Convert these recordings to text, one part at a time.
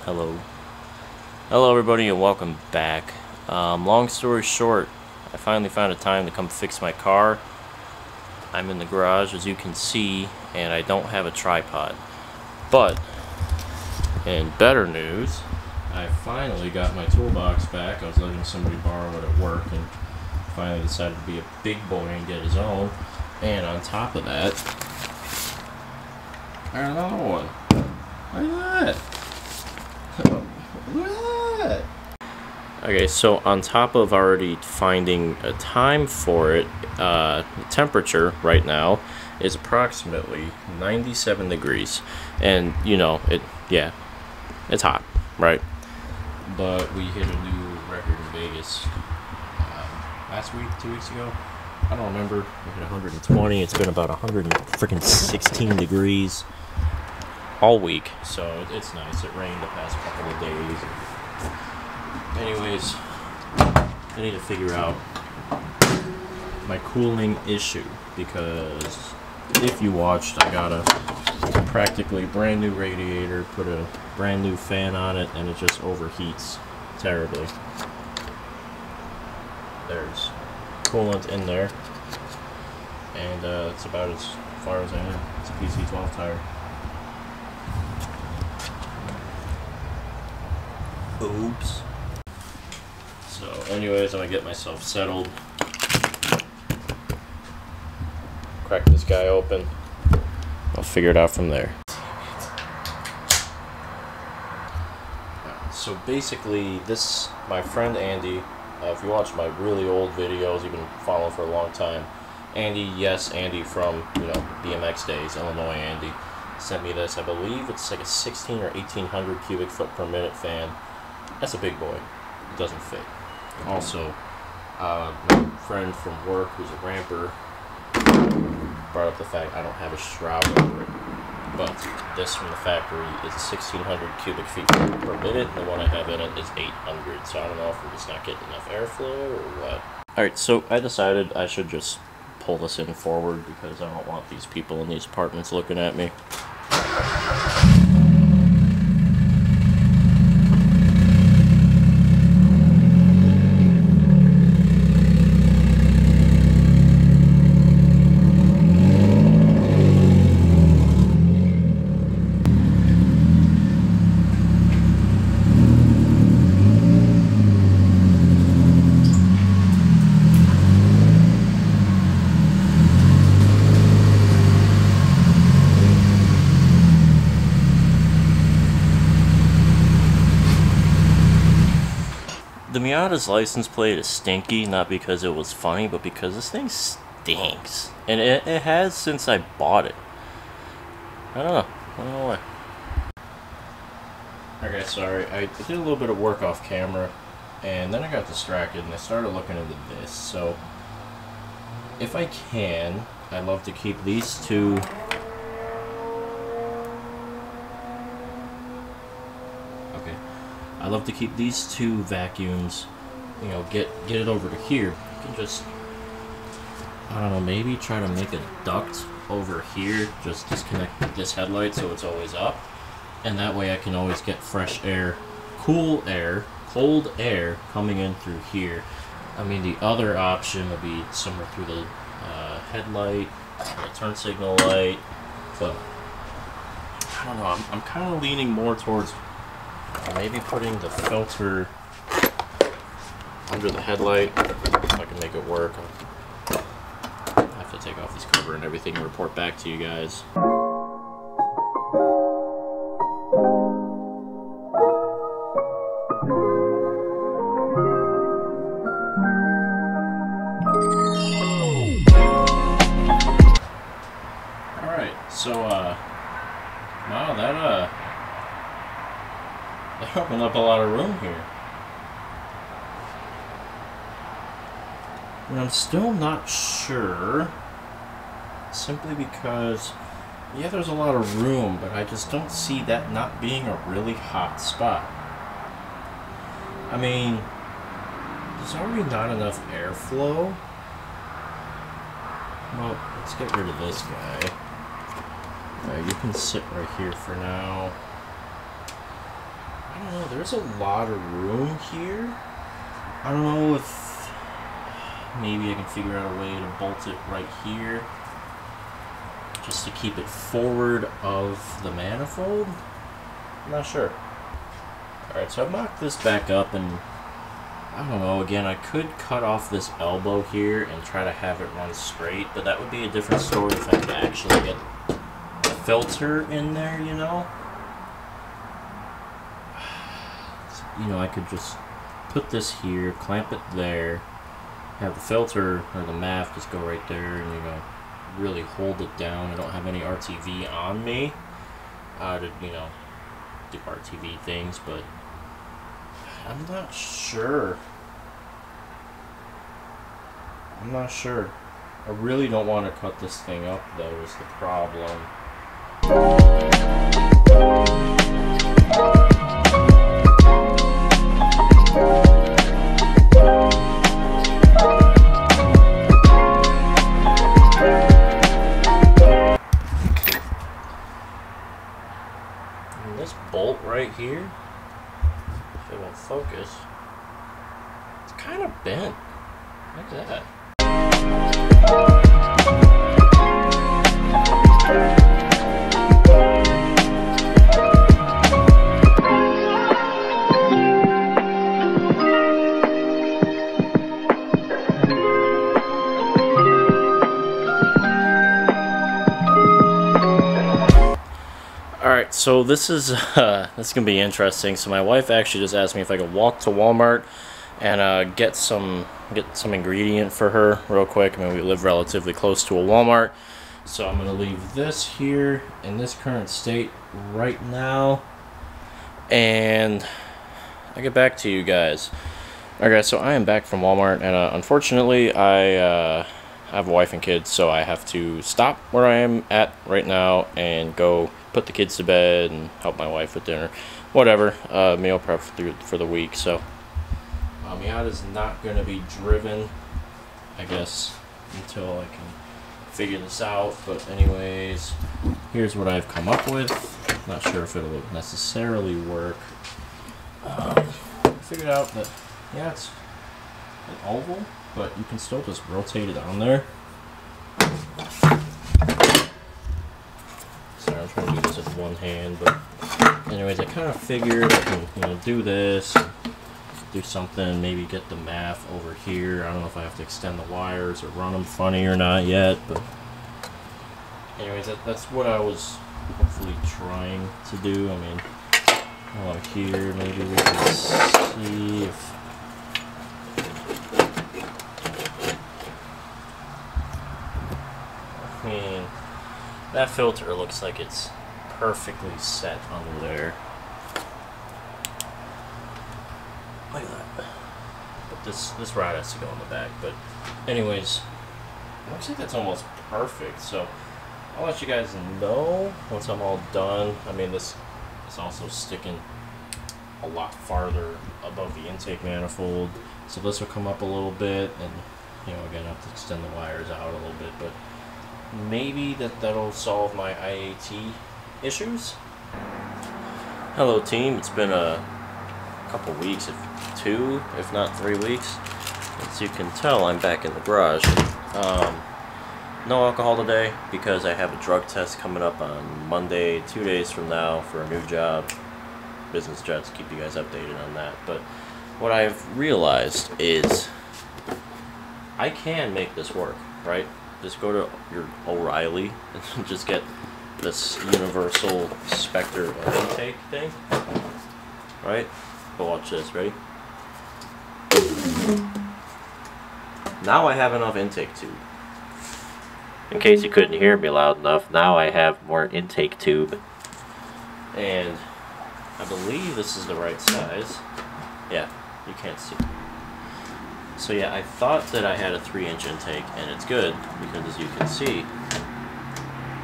Hello. Hello everybody and welcome back. Long story short, I finally found a time to come fix my car. I'm in the garage as you can see, and I don't have a tripod. But, in better news, I finally got my toolbox back. I was letting somebody borrow it at work and finally decided to be a big boy and get his own. And on top of that, I got another one. Look at that. Look at that! Okay, so on top of already finding a time for it, the temperature right now is approximately 97 degrees. And, you know, it's hot, right? But we hit a new record in Vegas last week, 2 weeks ago. I don't remember. We hit 120. It's been about 116 degrees all week, so it's nice. It rained the past couple of days. Anyways, I need to figure out my cooling issue, because if you watched, I got a practically brand new radiator, put a brand new fan on it, and it just overheats terribly. There's coolant in there, and it's about as far as I am. It's a PC-12 tire. Oops. So anyways, I'm gonna get myself settled, crack this guy open, I'll figure it out from there. So basically this, my friend Andy, if you watch my really old videos, you've been following for a long time, Andy, yes, Andy from, you know, BMX days, Illinois Andy, sent me this. I believe it's like a 16 or 1800 cubic foot per minute fan. That's a big boy. It doesn't fit. Also, my friend from work, who's a ramper, brought up the fact I don't have a shroud over it. But this from the factory is 1600 cubic feet per minute, and the one I have in it is 800. So I don't know if we're just not getting enough airflow or what. Alright, so I decided I should just pull this in forward because I don't want these people in these apartments looking at me. The Miata's license plate is stinky, not because it was funny, but because this thing stinks. And it has since I bought it. I don't know why. Okay, sorry, I did a little bit of work off camera, and then I got distracted, and I started looking into this. So, if I can, I'd love to keep these two. I love to keep these two vacuums, you know, get it over to here. You can just, I don't know, maybe try to make a duct over here, just disconnect this headlight so it's always up, and that way I can always get fresh air, cool air, cold air coming in through here. I mean, the other option would be somewhere through the headlight, the turn signal light, but I don't know, I'm kind of leaning more towards maybe putting the filter under the headlight, if I can make it work. I have to take off this cover and everything and report back to you guys. Alright, so, wow, that opened up a lot of room here. And I'm still not sure, simply because, yeah, there's a lot of room, but I just don't see that not being a really hot spot. I mean, there's already not enough airflow. Well, let's get rid of this guy. You can sit right here for now. I there's a lot of room here. I don't know if maybe I can figure out a way to bolt it right here, just to keep it forward of the manifold. I'm not sure. Alright, so I've mocked this back up, and I don't know, again, I could cut off this elbow here and try to have it run straight, but that would be a different story if I could actually get a filter in there, you know? You know, I could just put this here, clamp it there, have the filter or the MAF just go right there, and, you know, really hold it down. I don't have any RTV on me to, you know, do RTV things, but I'm not sure. I really don't want to cut this thing up, though, is the problem. And this bolt right here, if it won't focus, it's kind of bent. Look at that. Alright, so this is gonna be interesting. So my wife actually just asked me if I could walk to Walmart and get some ingredient for her real quick. I mean, we live relatively close to a Walmart, so I'm gonna leave this here in this current state right now, and I'll get back to you guys. Okay, so I am back from Walmart, and unfortunately I have a wife and kids, so I have to stop where I am at right now and go put the kids to bed and help my wife with dinner, whatever, meal prep for the week. So Miata is not going to be driven, I guess, until I can figure this out. But anyways, here's what I've come up with. Not sure if it'll necessarily work. I figured out that, yeah, it's an oval, but you can still just rotate it on there. Sorry, I'm trying to do this with one hand, but anyways, I kind of figured I can, you know, do this, do something, maybe get the MAF over here. I don't know if I have to extend the wires or run them funny or not yet, but anyways, that's what I was hopefully trying to do. I mean, along here, maybe we can see if I mean, that filter looks like it's perfectly set under there. Look at that. But this rod has to go in the back. But anyways, it looks like that's almost perfect. So I'll let you guys know once I'm all done. I mean, this is also sticking a lot farther above the intake manifold, so this will come up a little bit, and you know, again, I have to extend the wires out a little bit, but maybe that'll solve my IAT issues. Hello team, it's been a couple weeks, if not 3 weeks. As you can tell, I'm back in the garage. No alcohol today because I have a drug test coming up on Monday, 2 days from now, for a new job. Business jets, keep you guys updated on that. But what I've realized is I can make this work, right? Just go to your O'Reilly and just get this universal Spectre intake thing, right? But watch this, ready? Now I have enough intake tube. In case you couldn't hear me loud enough, now I have more intake tube. And I believe this is the right size. Yeah, you can't see. So yeah, I thought that I had a 3-inch intake, and it's good because as you can see,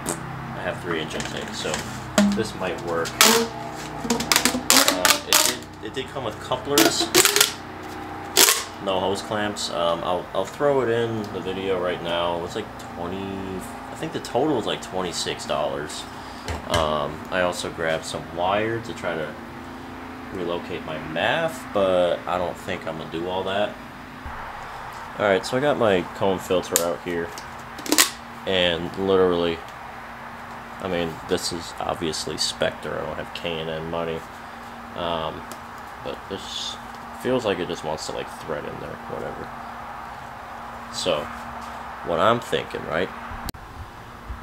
I have 3-inch intake, so this might work. It did come with couplers, no hose clamps. I'll throw it in the video right now. It's like I think the total was like $26. I also grabbed some wire to try to relocate my math, but I don't think I'm gonna do all that. Alright, so I got my cone filter out here, and literally, I mean, this is obviously Spectre. I don't have K&N money, but this feels like it just wants to like thread in there, whatever. So, what I'm thinking, right?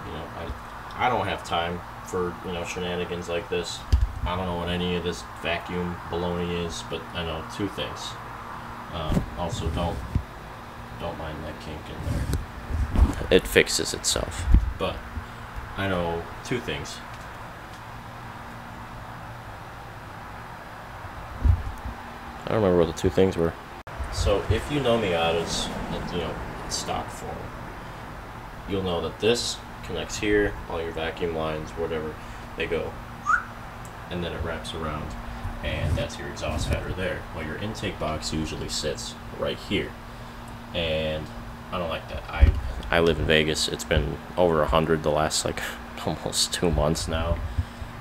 You know, I don't have time for, you know, shenanigans like this. I don't know what any of this vacuum baloney is, but I know two things. Also, don't mind that kink in there. It fixes itself. But I know two things. I don't remember what the two things were. So if you know Miatas, you know, in stock form, you'll know that this connects here, all your vacuum lines, whatever, they go, and then it wraps around, and that's your exhaust header there. Well, your intake box usually sits right here, and I don't like that. I live in Vegas. It's been over 100 the last like almost 2 months now,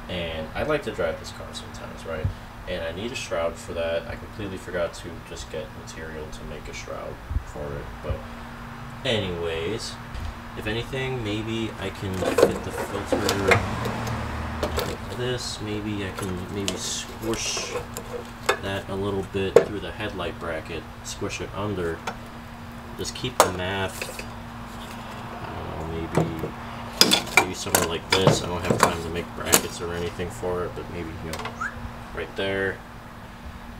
and I like to drive this car sometimes, right? And I need a shroud for that. I completely forgot to just get material to make a shroud for it. But anyways, if anything, maybe I can fit the filter like this. Maybe I can squish that a little bit through the headlight bracket, squish it under. Just keep the math, I don't know, maybe somewhere like this. I don't have time to make brackets or anything for it, but maybe, you know, right there,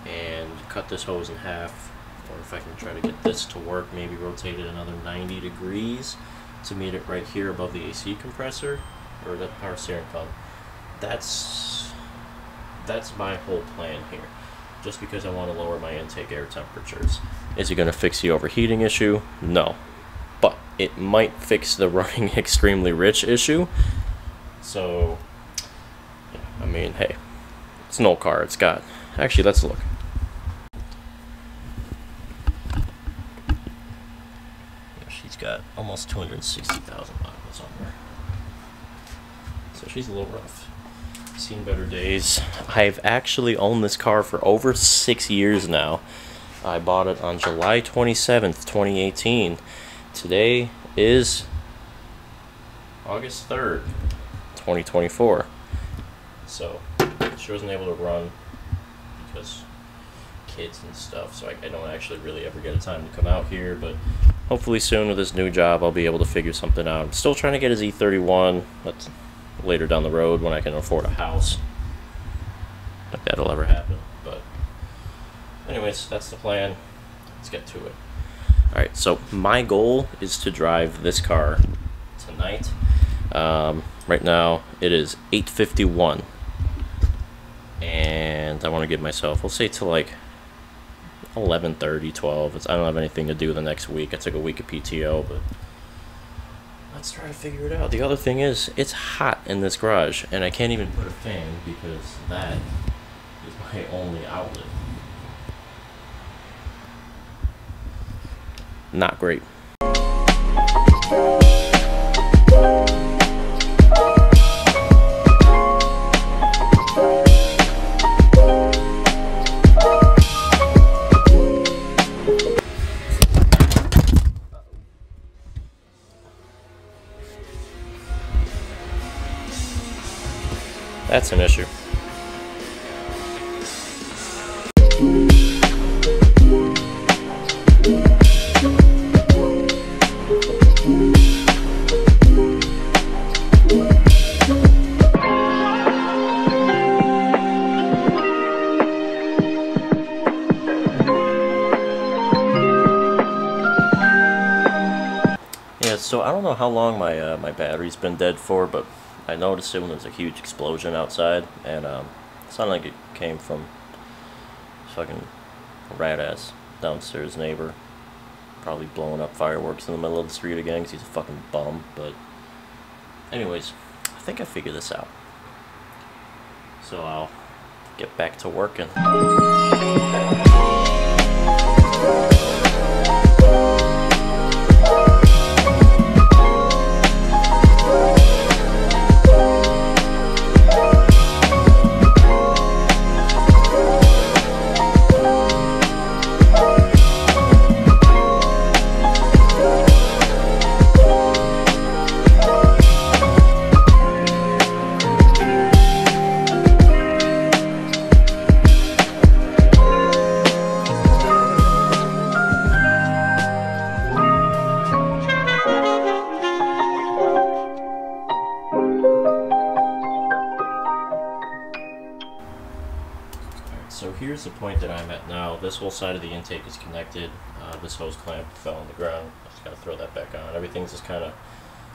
and cut this hose in half. Or if I can try to get this to work, maybe rotate it another 90 degrees to meet it right here above the AC compressor, or the power steering pump. That's my whole plan here, just because I want to lower my intake air temperatures. Is it going to fix the overheating issue? No. But it might fix the running extremely rich issue. So, yeah, I mean, hey, it's an old car. It's got... Actually, let's look. Yeah, she's got almost 260,000 miles on her. So she's a little rough. Seen better days. I've actually owned this car for over 6 years now. I bought it on July 27th, 2018. Today is August 3rd, 2024. So, she wasn't able to run because kids and stuff, so I don't actually really ever get a time to come out here, but hopefully soon with this new job I'll be able to figure something out. I'm still trying to get a Z31. That's later down the road when I can afford a house. If that'll ever happen, but anyways, that's the plan. Let's get to it. Alright, so my goal is to drive this car tonight. Right now it is 8:51, and I want to give myself, we'll say, till like 11:30, 12. I don't have anything to do the next week. I took a week of PTO, but let's try to figure it out. The other thing is, it's hot in this garage, and I can't even put a fan because that is my only outlet. Not great. That's an issue. Yeah, so I don't know how long my battery's been dead for, but I noticed it when there was a huge explosion outside, and it sounded like it came from fucking rat-ass downstairs neighbor, probably blowing up fireworks in the middle of the street again because he's a fucking bum. But anyways, I think I figured this out, so I'll get back to working. So here's the point that I'm at now. This whole side of the intake is connected. This hose clamp fell on the ground. I just gotta throw that back on. Everything's just kind of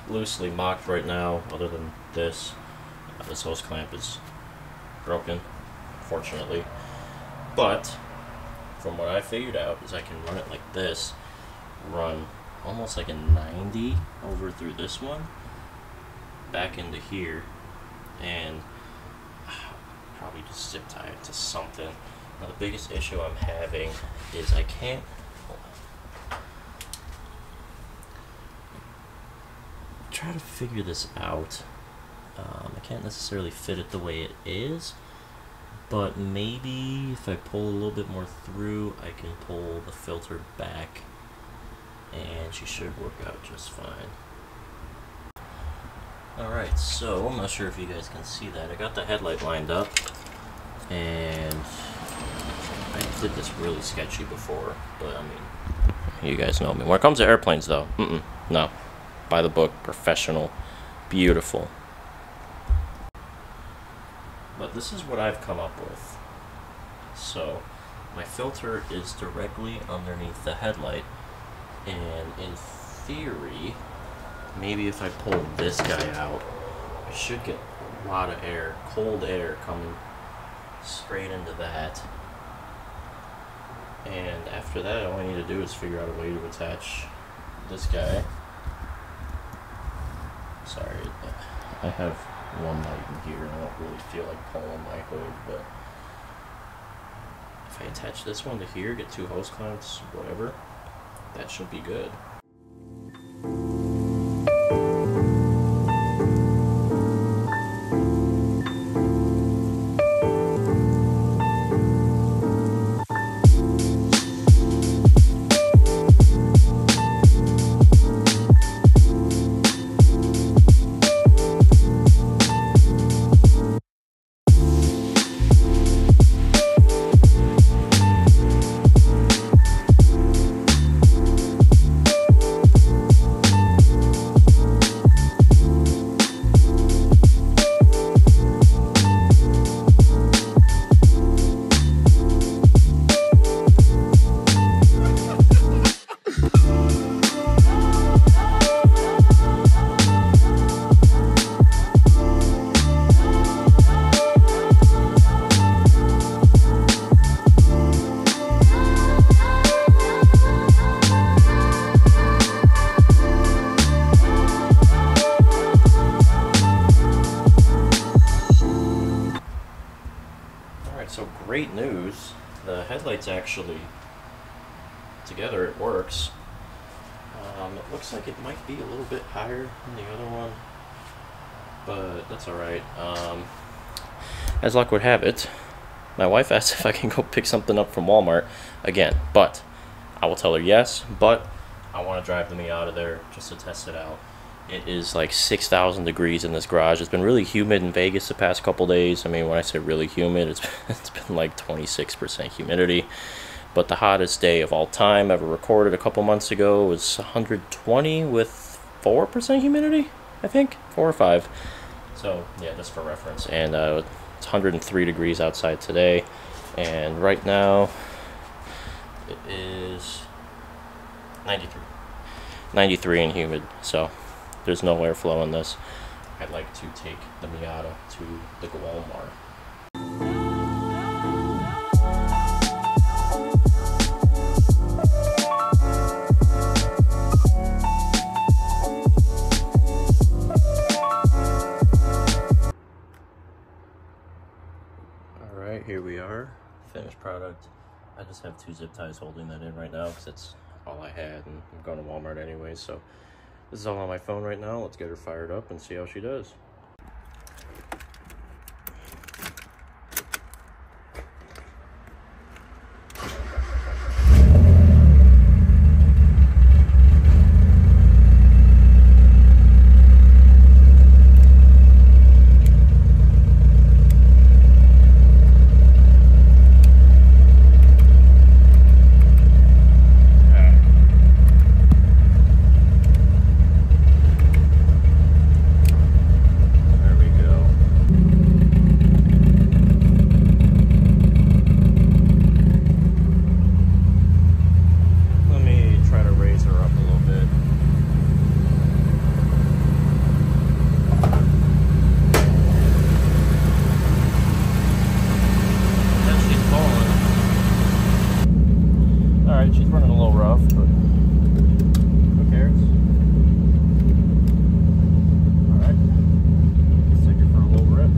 loosely mocked right now, other than this. This hose clamp is broken, fortunately. But from what I figured out is I can run it like this, run almost like a 90 over through this one, back into here, and probably just zip tie it to something. Now the biggest issue I'm having is I can't, try to figure this out. I can't necessarily fit it the way it is, but maybe if I pull a little bit more through, I can pull the filter back and she should work out just fine. Alright, so I'm not sure if you guys can see that. I got the headlight lined up, and I did this really sketchy before, but I mean, you guys know me. When it comes to airplanes though, no. By the book, professional, beautiful. But this is what I've come up with. So, my filter is directly underneath the headlight, and in theory, maybe if I pull this guy out, I should get a lot of air, cold air coming straight into that. And after that, all I need to do is figure out a way to attach this guy. Sorry, I have one light in here, and I don't really feel like pulling my hood, but if I attach this one to here, get two hose clamps, whatever, that should be good. So great news, the headlights actually together, it works. It looks like it might be a little bit higher than the other one, but that's alright. As luck would have it, my wife asked if I can go pick something up from Walmart again, but I will tell her yes, but I want to drive the Miata there just to test it out. It is like 6,000 degrees in this garage. It's been really humid in Vegas the past couple days. I mean, when I say really humid, it's been like 26% humidity. But the hottest day of all time ever recorded a couple months ago was 120 with 4% humidity, I think, 4 or 5. So yeah, just for reference. And it's 103 degrees outside today, and right now it is 93 and humid. So there's no airflow in this. I'd like to take the Miata to the Walmart. Alright, here we are. Finished product. I just have 2 zip ties holding that in right now because that's all I had, and I'm going to Walmart anyway, so this is all on my phone right now. Let's get her fired up and see how she does. enough, but who cares? Alright, let's take it for a little rip.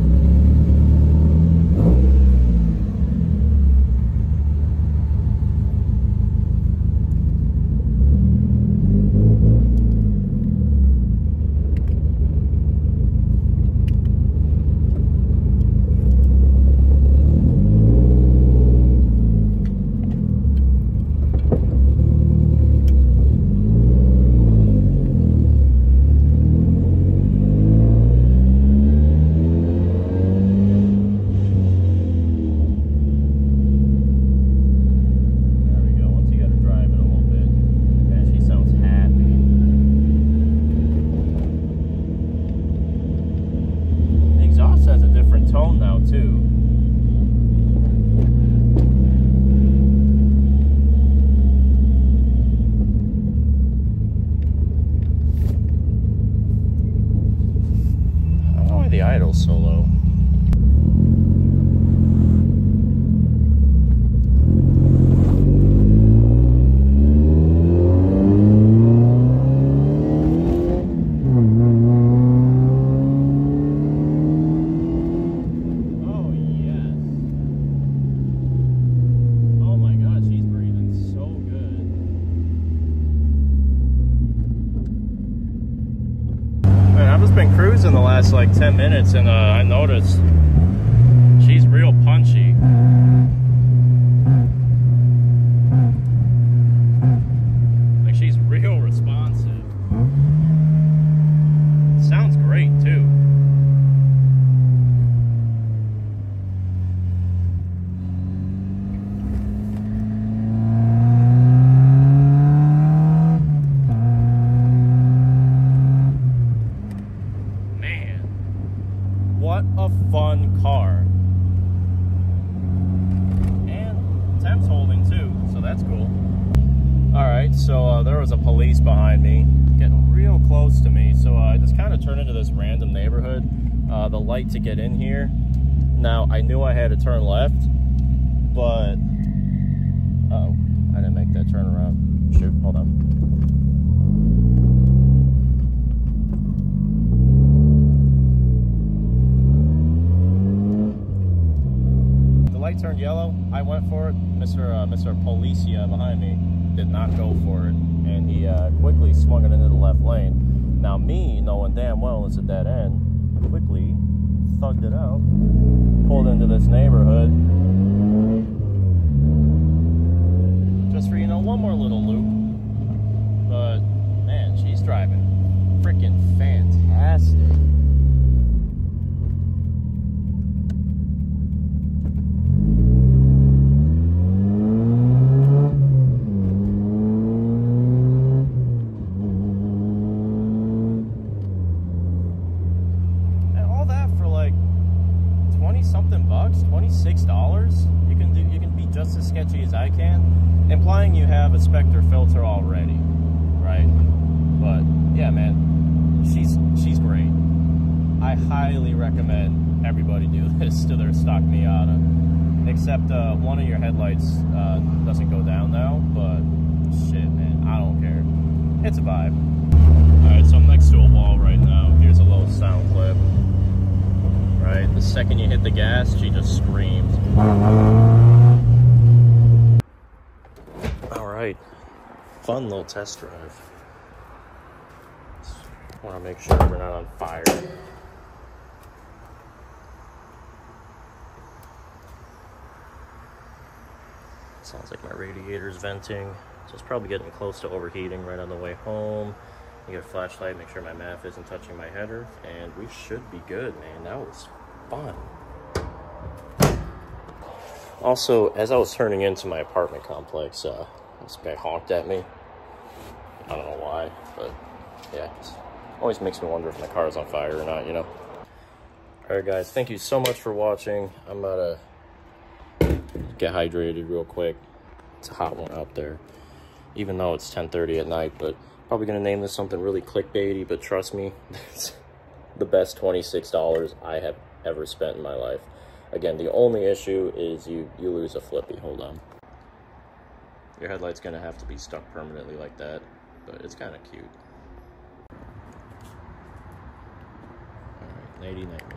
Has a different tone now too. I don't know why the idle's so low. Been cruising the last like 10 minutes and I noticed she's real punchy. Like she's real responsive. Sounds great too. What a fun car. And temp's holding too, so that's cool. Alright, so there was a police behind me, getting real close to me, so I just kind of turned into this random neighborhood. The light to get in here. Now, I knew I had to turn left, but... Uh-oh, I didn't make that turn around. Shoot, hold on. Light turned yellow. I went for it. Mr. Policia behind me did not go for it, and he quickly swung it into the left lane. Now me, knowing damn well it's a dead end, quickly thugged it out, pulled into this neighborhood, just for, you know, one more little loop. But man, she's driving freaking fantastic. Something bucks, $26. You can be just as sketchy as I can, implying you have a Spectre filter already, right? But yeah, man, she's great. I highly recommend everybody do this to their stock Miata, except one of your headlights doesn't go down now, but shit, man, I don't care. It's a vibe. Alright, so I'm next to a wall right now. Here's a little sound clip. Right, the second you hit the gas, she just screams. Alright, fun little test drive. Just want to make sure we're not on fire. Sounds like my radiator's venting, so it's probably getting close to overheating right on the way home. You get a flashlight, make sure my MAF isn't touching my header, and we should be good, man. That was fun. Also, as I was turning into my apartment complex, this guy honked at me. I don't know why, but yeah, it always makes me wonder if my car's on fire or not, you know? Alright guys, thank you so much for watching. I'm about to get hydrated real quick. It's a hot one out there, even though it's 10:30 at night, but probably gonna name this something really clickbaity, but trust me, it's the best $26 I have ever spent in my life. Again, the only issue is you lose a flippy. Hold on. Your headlight's gonna have to be stuck permanently like that, but it's kind of cute. Alright, 89 now.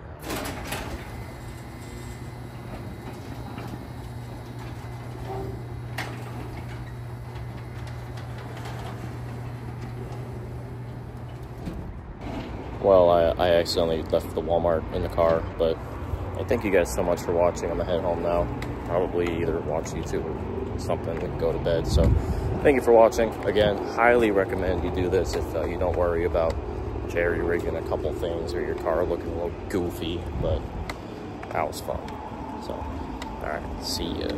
Well, I accidentally left the Walmart in the car, but I thank you guys so much for watching. I'm gonna head home now. Probably either watch YouTube or something and go to bed. So thank you for watching. Again, highly recommend you do this if you don't worry about jerry rigging a couple things or your car looking a little goofy, but that was fun. So, all right, see ya.